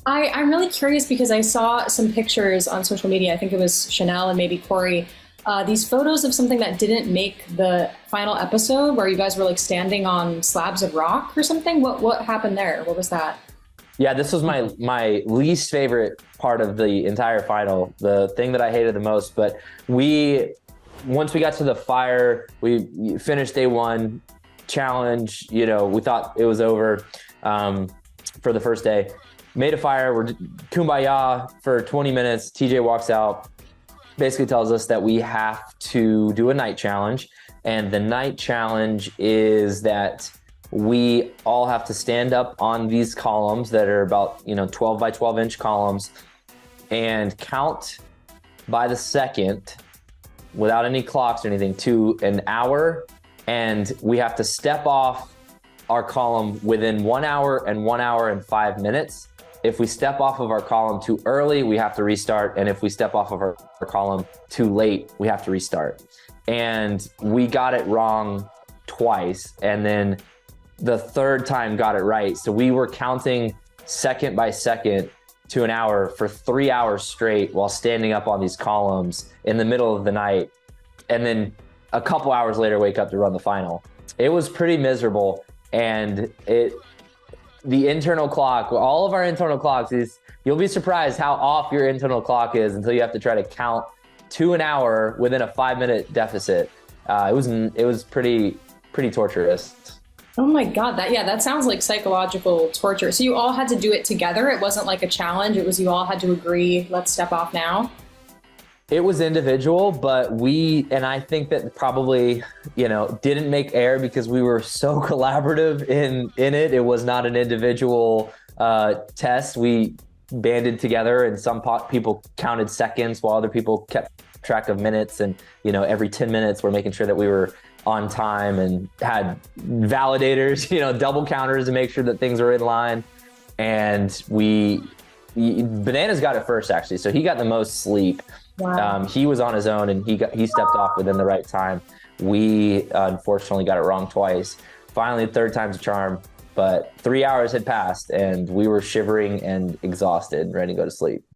I'm really curious because I saw some pictures on social media. I think it was Chanel and maybe Corey. These photos of something that didn't make the final episode, where you guys were like standing on slabs of rock or something. What happened there? What was that? Yeah, this was my least favorite part of the entire final, the thing that I hated the most. But once we got to the fire, we finished day one challenge. We thought it was over for the first day. Made a fire. We're kumbaya for 20 minutes. TJ walks out, basically tells us that we have to do a night challenge. And the night challenge is that we all have to stand up on these columns that are about 12 by 12 inch columns and count by the second without any clocks or anything to an hour. And we have to step off our column within 1 hour and 1 hour and 5 minutes. If we step off of our column too early, we have to restart. And if we step off of our column too late, we have to restart. And we got it wrong twice. And then the third time got it right. So we were counting second by second to an hour for 3 hours straight while standing up on these columns in the middle of the night. And then a couple hours later, wake up to run the final. It was pretty miserable. And the internal clock, all of our internal clocks you'll be surprised how off your internal clock is until you have to try to count to an hour within a 5-minute deficit. It was pretty torturous. Oh my God, that sounds like psychological torture. So you all had to do it together? It wasn't like a challenge, it was you all had to agree, let's step off now? It was individual, but I think that probably, didn't make air because we were so collaborative in it. It was not an individual test. We banded together and some people counted seconds while other people kept track of minutes. And, every 10 minutes we're making sure that we were on time and had validators, double counters to make sure that things were in line. And Bananas got it first, actually. So he got the most sleep. Wow. He was on his own and he stepped off within the right time. We unfortunately got it wrong twice. Finally, third time's a charm, but 3 hours had passed and we were shivering and exhausted, ready to go to sleep.